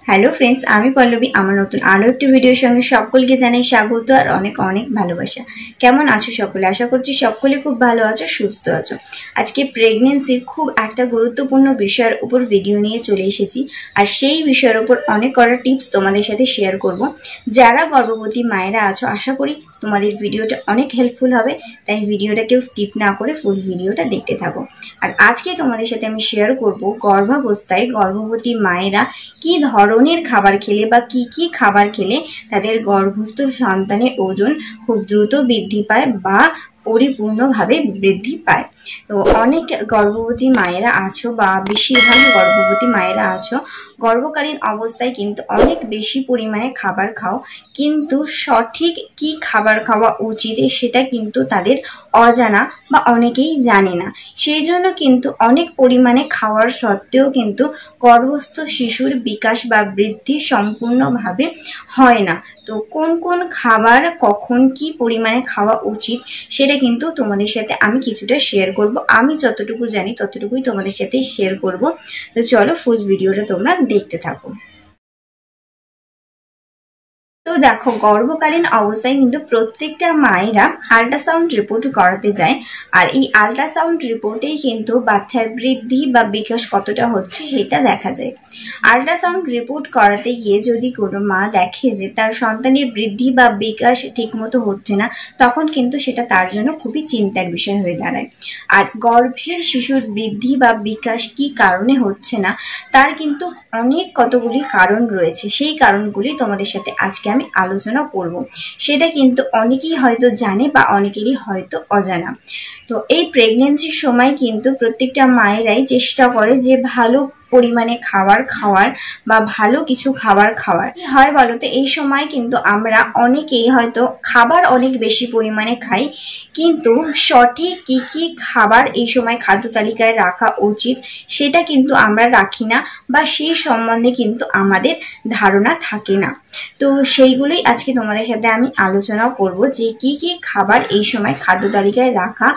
Hello friends, আমি পল্লবী। আমার নতুন আরো একটি ভিডিওর সঙ্গে সকলকে জানাই স্বাগত আর অনেক অনেক ভালোবাসা। কেমন আছো সকলে? আশা করছি সকলে খুব ভালো আছো, সুস্থ আছো। আজকে প্রেগনেন্সির খুব একটা গুরুত্বপূর্ণ বিষয়ের উপর ভিডিও নিয়ে চলে এসেছি, আর সেই বিষয়ের উপর অনেক কটা টিপস তোমাদের সাথে শেয়ার করব। যারা গর্ভবতী মায়েরা আছো, আশা করি তোমাদের ভিডিওটা অনেক হেল্পফুল হবে, তাই ভিডিওটা কেউ স্কিপ না করে ফুল ভিডিওটা দেখতে থাকো। আর আজকে তোমাদের সাথে আমি শেয়ার করব গর্ভাবস্থায় গর্ভবতী মায়েরা কি ধরনের খাবার খেলে বা কি কি খাবার খেলে তাদের গর্ভস্থ সন্তানের ওজন খুব দ্রুত বৃদ্ধি পায় বা পরিপূর্ণভাবে বৃদ্ধি পায়। তো অনেক গর্ভবতী মায়েরা আছো বা বেশিরভাগ গর্ভবতী মায়েরা আছো, গর্ভকালীন অবস্থায় কিন্তু অনেক বেশি পরিমাণে খাবার খাও, কিন্তু সঠিক কি খাবার খাওয়া উচিত সেটা কিন্তু তাদের অজানা বা অনেকেই জানে না। সেই জন্য কিন্তু অনেক পরিমাণে খাওয়ার সত্ত্বেও কিন্তু গর্ভস্থ শিশুর বিকাশ বা বৃদ্ধি সম্পূর্ণভাবে হয় না। তো কোন কোন খাবার কখন কি পরিমাণে খাওয়া উচিত সেটা কিন্তু তোমাদের সাথে আমি কিছুটা শেয়ার করব। আমি যতটুকু জানি ততটুকুই তোমাদের সাথে শেয়ার করব। তো চলো ফুল ভিডিওটা তোমরা দেখতে থাকো। তো দেখো, গর্ভকালীন অবস্থায় কিন্তু প্রত্যেকটা মায়েরা আল্ট্রাসাউন্ড রিপোর্ট করাতে যায়, আর এই আল্ট্রাসাউন্ড রিপোর্টেই কিন্তু বাচ্চার বৃদ্ধি বা বিকাশ কতটা হচ্ছে সেটা দেখা যায়। আল্ট্রাসাউন্ড রিপোর্ট করাতে গিয়ে যদি কোনো মা দেখে যে তার সন্তানের বৃদ্ধি বা বিকাশ ঠিকমতো হচ্ছে না, তখন কিন্তু সেটা তার জন্য খুবই চিন্তার বিষয় হয়ে দাঁড়ায়। আর গর্ভের শিশুর বৃদ্ধি বা বিকাশ কি কারণে হচ্ছে না তার কিন্তু অনেক কতগুলি কারণ রয়েছে। সেই কারণগুলি তোমাদের সাথে আজকে আমি আলোচনা করব। সেটা কিন্তু অনেকেই হয়তো জানে বা অনেকেরই হয়তো অজানা। তো এই প্রেগনেন্সির সময় কিন্তু প্রত্যেকটা মায়েরাই চেষ্টা করে যে ভালো পরিমাণে খাবার খাওয়ার বা ভালো কিছু খাবার খাওয়ার। কি হয় বলতো, এই সময় কিন্তু আমরা অনেকেই হয়তো খাবার অনেক বেশি পরিমাণে খাই, কিন্তু সঠিক কি কি খাবার এই সময় খাদ্য তালিকায় রাখা উচিত সেটা কিন্তু আমরা রাখি না, বা সেই সম্বন্ধে কিন্তু আমাদের ধারণা থাকে না। তো সেইগুলোই আজকে তোমাদের সাথে আমি আলোচনা করব যে কি কি খাবার এই সময় খাদ্য তালিকায় রাখা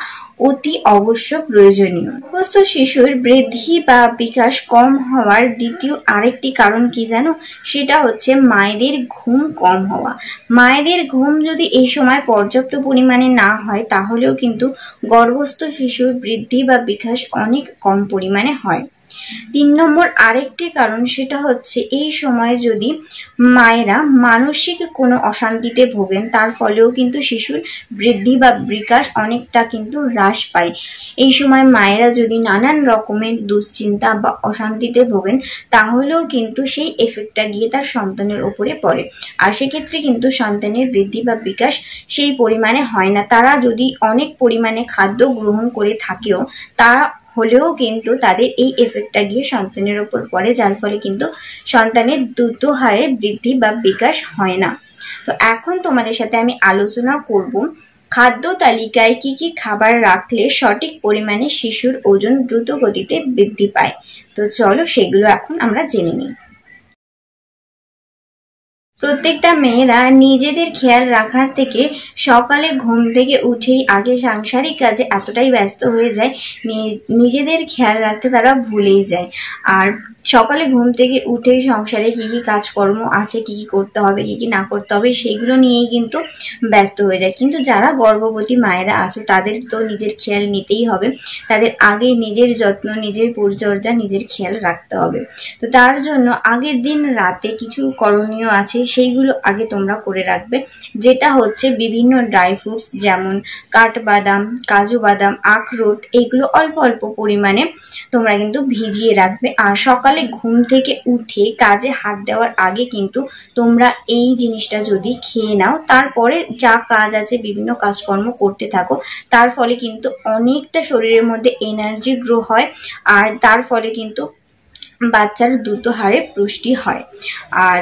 অতি অবশ্য প্রয়োজনীয়। গর্ভস্থ শিশুর বৃদ্ধি বা বিকাশ কম হওয়ার দ্বিতীয় আরেকটি কারণ কি জানো? সেটা হচ্ছে মায়েদের ঘুম কম হওয়া। মায়েদের ঘুম যদি এই সময় পর্যাপ্ত পরিমাণে না হয়, তাহলেও কিন্তু গর্ভস্থ শিশুর বৃদ্ধি বা বিকাশ অনেক কম পরিমাণে হয়। 3 নম্বর আরেকটি কারণ, সেটা হচ্ছে এই সময় যদি মায়েরা মানসিক কোনো অশান্তিতে ভোগেন, তার ফলেও কিন্তু শিশুর বৃদ্ধি বা বিকাশ অনেকটা কিন্তু হ্রাস পায়। এই সময় মায়েরা যদি নানান রকমের দুশ্চিন্তা বা অশান্তিতে ভোগেন, তাহলেও কিন্তু সেই এফেক্টটা গিয়ে তার সন্তানের উপরে পড়ে, আর সেক্ষেত্রে কিন্তু সন্তানের বৃদ্ধি বা বিকাশ সেই পরিমাণে হয় না। তারা যদি অনেক পরিমাণে খাদ্য গ্রহণ করে থাকেও, তা হলেও কিন্তু তাদের এই এফেক্টটা গিয়ে সন্তানের উপর পড়ে, যার ফলে কিন্তু সন্তানের দ্রুত হারে বৃদ্ধি বা বিকাশ হয় না। তো এখন তোমাদের সাথে আমি আলোচনা করব খাদ্য তালিকায় কি কি খাবার রাখলে সঠিক পরিমাণে শিশুর ওজন দ্রুত গতিতে বৃদ্ধি পায়। তো চলো সেগুলো এখন আমরা জেনে নিই। প্রত্যেকটা মেয়েরা নিজেদের খেয়াল রাখার থেকে সকালে ঘুম থেকে উঠেই আগে সাংসারিক কাজে এতটাই ব্যস্ত হয়ে যায়, নিজেদের খেয়াল রাখতে তারা ভুলেই যায়। আর সকালে ঘুম থেকে উঠেই সংসারে কি কি কাজকর্ম আছে, কি কি করতে হবে, কি কি না করতে হবে, সেগুলো নিয়েই কিন্তু ব্যস্ত হয়ে যায়। কিন্তু যারা গর্ভবতী মায়েরা আছে তাদের তো নিজের খেয়াল নিতেই হবে, তাদের আগে নিজের যত্ন, নিজের পরিচর্যা, নিজের খেয়াল রাখতে হবে। তো তার জন্য আগের দিন রাতে কিছু করণীয় আছে, সেইগুলো আগে তোমরা করে রাখবে। যেটা হচ্ছে বিভিন্ন ড্রাই ফ্রুটস যেমন কাঠবাদাম, কাজু বাদাম, আখরোট, এইগুলো অল্প অল্প পরিমাণে তোমরা কিন্তু ভিজিয়ে রাখবে। আর সকালে ঘুম থেকে উঠে কাজে হাত দেওয়ার আগে কিন্তু তোমরা এই জিনিসটা যদি খেয়ে নাও, তারপরে যা কাজ আছে বিভিন্ন কাজকর্ম করতে থাকো, তার ফলে কিন্তু অনেকটা শরীরের মধ্যে এনার্জি গ্রো হয়, আর তার ফলে কিন্তু বাচ্চার দ্রুত হারে পুষ্টি হয়। আর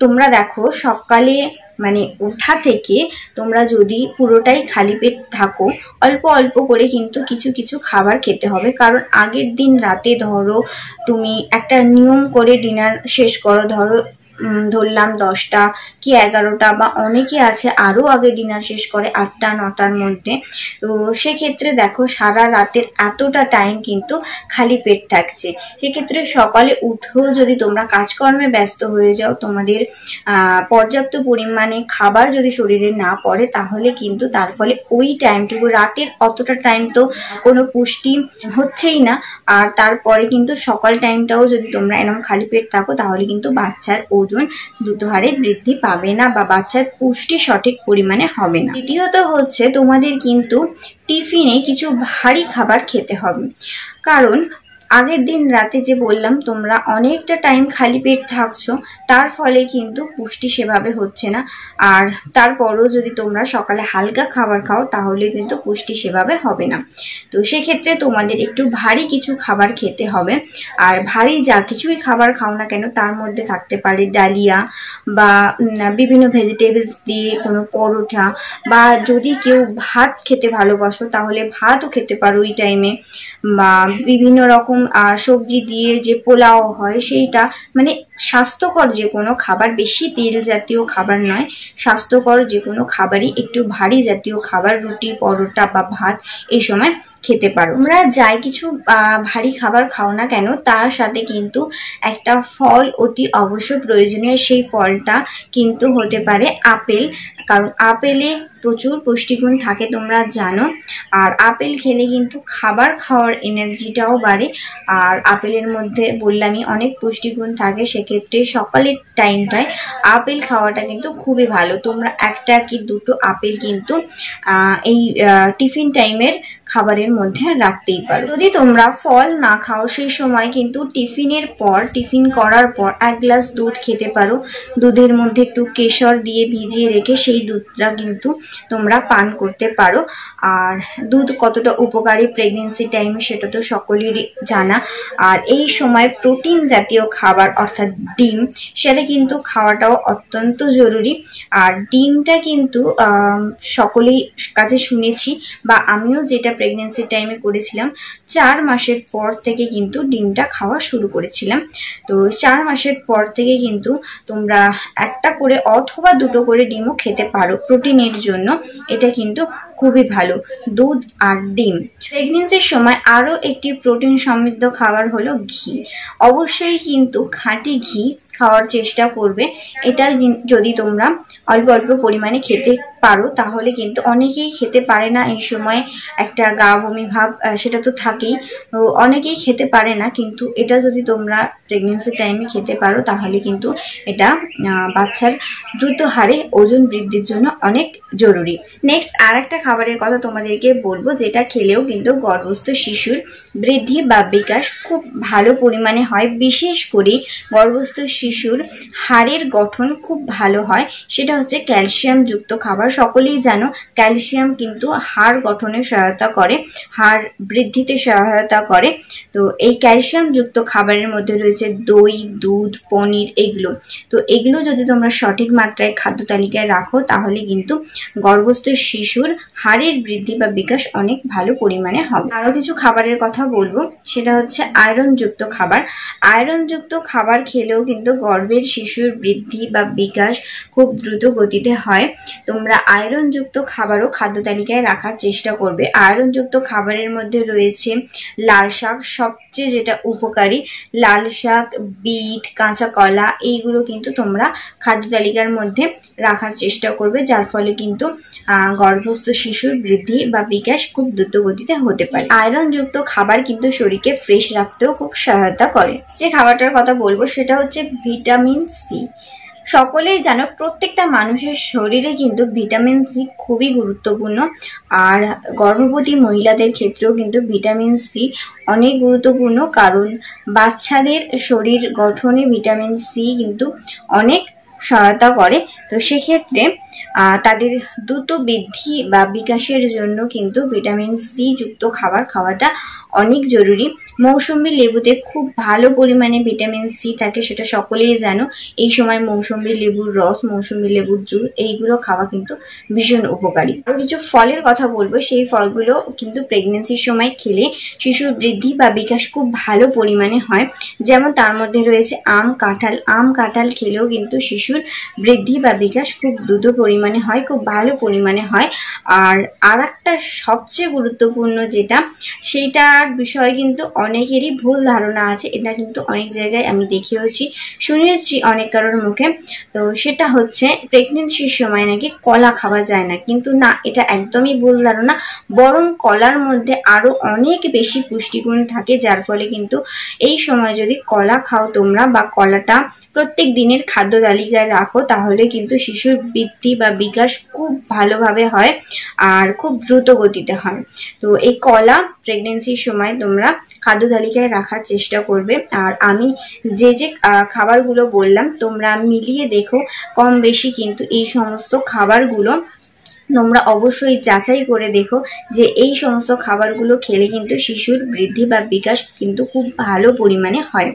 তোমরা দেখো, সকালে মানে ওঠা থেকে তোমরা যদি পুরোটাই খালি পেট থাকো, অল্প অল্প করে কিন্তু কিছু কিছু খাবার খেতে হবে। কারণ আগের দিন রাতে ধরো তুমি একটা নিয়ম করে ডিনার শেষ করো, ধরো ধরলাম 10টা কি 11টা, বা অনেকে আছে আরো আগে ডিনার শেষ করে 8টা 9টার মধ্যে। তো সেক্ষেত্রে দেখো সারা রাতের এতটা টাইম কিন্তু খালি পেট থাকছে। সেক্ষেত্রে সকালে উঠেও যদি তোমরা কাজকর্মে ব্যস্ত হয়ে যাও, তোমাদের পর্যাপ্ত পরিমাণে খাবার যদি শরীরে না পড়ে, তাহলে কিন্তু তার ফলে ওই টাইমটুকু, রাতের অতটা টাইম তো কোনো পুষ্টি হচ্ছেই না। আর তারপরে কিন্তু সকাল টাইমটাও যদি তোমরা এরকম খালি পেট থাকো, তাহলে কিন্তু বাচ্চার ওজন দ্রুত হারে বৃদ্ধি পাবে না, বা বাচ্চার পুষ্টি সঠিক পরিমাণে হবে না। দ্বিতীয়ত হচ্ছে তোমাদের কিন্তু টিফিনে কিছু ভারী খাবার খেতে হবে। কারণ আগের দিন রাতে যে বললাম তোমরা অনেকটা টাইম খালি পেট থাকছো, তার ফলে কিন্তু পুষ্টি সেভাবে হচ্ছে না। আর তারপরও যদি তোমরা সকালে হালকা খাবার খাও, তাহলে কিন্তু পুষ্টি সেভাবে হবে না। তো সেক্ষেত্রে তোমাদের একটু ভারী কিছু খাবার খেতে হবে। আর ভারী যা কিছুই খাবার খাও না কেন, তার মধ্যে থাকতে পারে ডালিয়া, বা বিভিন্ন ভেজিটেবলস দিয়ে কোনো পরোটা, বা যদি কেউ ভাত খেতে ভালোবাসো তাহলে ভাতও খেতে পারো ওই টাইমে, বা বিভিন্ন রকম সবজি দিয়ে যে পোলাও হয় সেইটা, মানে স্বাস্থ্যকর যে কোনো খাবার, বেশি তেল জাতীয় খাবার নয়, স্বাস্থ্যকর যে কোনো খাবারই, একটু ভারী জাতীয় খাবার, রুটি পরোটা বা ভাত এই সময় খেতে পারো। তোমরা যাই কিছু ভারী খাবার খাও না কেন, তার সাথে কিন্তু একটা ফল অতি অবশ্য প্রয়োজনীয়। সেই ফলটা কিন্তু হতে পারে আপেল, কারণ আপেলে প্রচুর পুষ্টিগুণ থাকে তোমরা জানো। আর আপেল খেলে কিন্তু খাবার খাওয়ার এনার্জিটাও বাড়ে। আর আপেলের মধ্যে বললামই অনেক পুষ্টিগুণ থাকে। সেক্ষেত্রে সকালের টাইমটায় আপেল খাওয়াটা কিন্তু খুবই ভালো। তোমরা একটা কি দুটো আপেল কিন্তু এই টিফিন টাইমের খাবারের মধ্যে রাখতেই পারো। যদি তোমরা ফল না খাও, সেই সময় কিন্তু টিফিনের পর, টিফিন করার পর 1 গ্লাস দুধ খেতে পারো। দুধের মধ্যে একটু কেশর দিয়ে ভিজিয়ে রেখে সেই দুধটা কিন্তু তোমরা পান করতে পারো। আর দুধ কতটা উপকারী প্রেগনেন্সি টাইমে সেটা তো সকলেরই জানা। আর এই সময় প্রোটিন জাতীয় খাবার অর্থাৎ ডিম, সেটা কিন্তু খাওয়াটাও অত্যন্ত জরুরি। আর ডিমটা কিন্তু সকলেই কাছে শুনেছি, বা আমিও যেটা প্রেগনেন্সি টাইমে করেছিলাম, 4 মাসের পর থেকে কিন্তু ডিমটা খাওয়া শুরু করেছিলাম। তো 4 মাসের পর থেকে কিন্তু তোমরা একটা করে অথবা দুটো করে ডিমও খেতে পারো প্রোটিনের জন্য। এটা কিন্তু খুবই ভালো, দুধ আর ডিম। প্রেগনেন্সির সময় আরো একটি প্রোটিন সমৃদ্ধ খাবার হলো ঘি। অবশ্যই কিন্তু খাঁটি ঘি খাওয়ার চেষ্টা করবে। এটা যদি তোমরা অল্প অল্প পরিমাণে খেতে পারো, তাহলে কিন্তু অনেকেই খেতে পারে না এই সময়, একটা গা বমি ভাব সেটা তো থাকেই, অনেকেই খেতে পারে না। কিন্তু এটা যদি তোমরা প্রেগনেন্সি টাইমে খেতে পারো, তাহলে কিন্তু এটা বাচ্চার দ্রুত হারে ওজন বৃদ্ধির জন্য অনেক জরুরি। নেক্সট আর একটা খাবারের কথা তোমাদেরকে বলবো, যেটা খেলেও কিন্তু গর্ভস্থ শিশুর বৃদ্ধি বা বিকাশ খুব ভালো পরিমাণে হয়। বিশেষ করে গর্ভস্থ শিশুর হাড়ের গঠন খুব ভালো হয়, সেটা হচ্ছে ক্যালসিয়াম যুক্ত খাবার। সকলেই জানো ক্যালসিয়াম কিন্তু হাড় গঠনে সহায়তা করে, হাড় বৃদ্ধিতে সহায়তা করে। তো এই ক্যালসিয়াম যুক্ত খাবারের মধ্যে রয়েছে দই, দুধ, পনির, এগুলো। তো এগুলো যদি তোমরা সঠিক মাত্রায় খাদ্য তালিকায় রাখো, তাহলে কিন্তু গর্ভস্থ শিশুর হাড়ের বৃদ্ধি বা বিকাশ অনেক ভালো পরিমাণে হবে। আরো কিছু খাবারের কথা বলবো, সেটা হচ্ছে আয়রন যুক্ত খাবার। আয়রন যুক্ত খাবার খেলেও কিন্তু গর্ভের শিশুর বৃদ্ধি বা বিকাশ খুব দ্রুত গতিতে হয়। তোমরা আয়রন যুক্ত খাবারও খাদ্য তালিকায় রাখার চেষ্টা করবে। আয়রন যুক্ত খাবারের মধ্যে রয়েছে লাল শাক, সবচেয়ে যেটা উপকারী লাল শাক, বিট, কাঁচা কলা, এইগুলো কিন্তু তোমরা খাদ্য তালিকার মধ্যে রাখার চেষ্টা করবে, যার ফলে কিন্তু গর্ভস্থ শিশুর বৃদ্ধি বা বিকাশ খুব দ্রুত গতিতে হতে পারে। আয়রন যুক্ত খাবার কিন্তু শরীরকে ফ্রেশ রাখতেও খুব সহায়তা করে। যে খাবারটার কথা বলবো সেটা হচ্ছে ভিটামিন সি। সকলেই জানো প্রত্যেকটা মানুষের শরীরে কিন্তু ভিটামিন সি খুবই গুরুত্বপূর্ণ। আর গর্ভবতী মহিলাদের ক্ষেত্রেও কিন্তু ভিটামিন সি অনেক গুরুত্বপূর্ণ, কারণ বাচ্চাদের শরীর গঠনে ভিটামিন সি কিন্তু অনেক সহায়তা করে। তো সেক্ষেত্রে তাদের দ্রুত বৃদ্ধি বা বিকাশের জন্য কিন্তু ভিটামিন সি যুক্ত খাবার খাওয়াটা অনেক জরুরি। মৌসুমী লেবুতে খুব ভালো পরিমাণে ভিটামিন সি থাকে, সেটা সকলেই জানো। এই সময় মৌসুমী লেবুর রস, মৌসুমী লেবুর জুস এইগুলো খাওয়া কিন্তু ভীষণ উপকারী। আরো কিছু ফলের কথা বলবো, সেই ফলগুলো কিন্তু প্রেগনেন্সির সময় খেলে শিশুর বৃদ্ধি বা বিকাশ খুব ভালো পরিমাণে হয়। যেমন তার মধ্যে রয়েছে আম, কাঁঠাল। আম কাঁঠাল খেলেও কিন্তু শিশুর বৃদ্ধি বা বিকাশ খুব দ্রুত পরিমাণে হয়, খুব ভালো পরিমাণে হয়। আর একটা সবচেয়ে গুরুত্বপূর্ণ যেটা, সেইটার বিষয়ে কিন্তু অনেকেরই ভুল ধারণা আছে। এটা কিন্তু অনেক জায়গায় আমি দেখেওছি, শুনেছি অনেক কারোর মুখে। তো সেটা হচ্ছে প্রেগনেন্সির সময় নাকি কলা খাওয়া যায় না, কিন্তু না, এটা একদমই ভুল ধারণা। বরং কলার মধ্যে আরো অনেক বেশি পুষ্টিগুণ থাকে, যার ফলে কিন্তু এই সময় যদি কলা খাও তোমরা, বা কলাটা প্রত্যেক দিনের খাদ্য তালিকায় রাখো, তাহলে কিন্তু শিশুর বৃদ্ধি বা বিকাশ খুব ভালোভাবে হয় আর খুব দ্রুত গতিতে হয়। তো এই কলা প্রেগনেন্সির সময় তোমরা খাদ্য তালিকায় রাখার চেষ্টা করবে। আর আমি যে যে খাবারগুলো বললাম তোমরা মিলিয়ে দেখো, কম বেশি কিন্তু এই সমস্ত খাবারগুলো তোমরা অবশ্যই যাচাই করে দেখো যে এই সমস্ত খাবারগুলো খেলে কিন্তু শিশুর বৃদ্ধি বা বিকাশ কিন্তু খুব ভালো পরিমাণে হয়।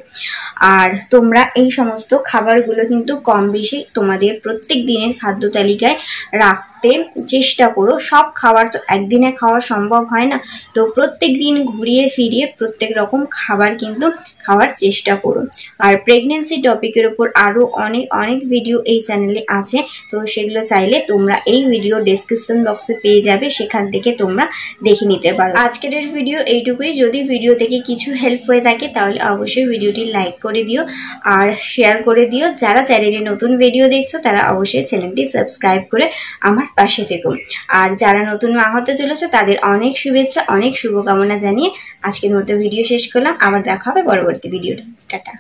আর তোমরা এই সমস্ত খাবারগুলো কিন্তু কম বেশি তোমাদের প্রত্যেক দিনের খাদ্য তালিকায় রাখতে চেষ্টা করো। সব খাবার তো একদিনে খাওয়া সম্ভব হয় না, তো প্রত্যেক দিন ঘুরিয়ে ফিরিয়ে প্রত্যেক রকম খাবার কিন্তু খাওয়ার চেষ্টা করো। আর প্রেগনেন্সি টপিকের উপর আরো অনেক অনেক ভিডিও এই চ্যানেলে আছে, তো সেগুলো চাইলে তোমরা এই ভিডিও ডেসক্রিপশন বক্সে পেয়ে যাবে, সেখান থেকে তোমরা দেখে নিতে পারো। আজকের ভিডিও এইটুকুই। যদি ভিডিও থেকে কিছু হেল্প হয়ে থাকে তাহলে অবশ্যই ভিডিওটি লাইক করে দিও আর শেয়ার করে দিও। যারা চ্যানেলে নতুন ভিডিও দেখছো তারা অবশ্যই চ্যানেলটি সাবস্ক্রাইব করে আমার পাশে থেকো। আর যারা নতুন মা হতে চলেছো তাদের অনেক শুভেচ্ছা, অনেক শুভকামনা জানিয়ে আজকের মতো ভিডিও শেষ করলাম। আবার দেখা হবে পরবর্তী ভিডিওটা। টাটা।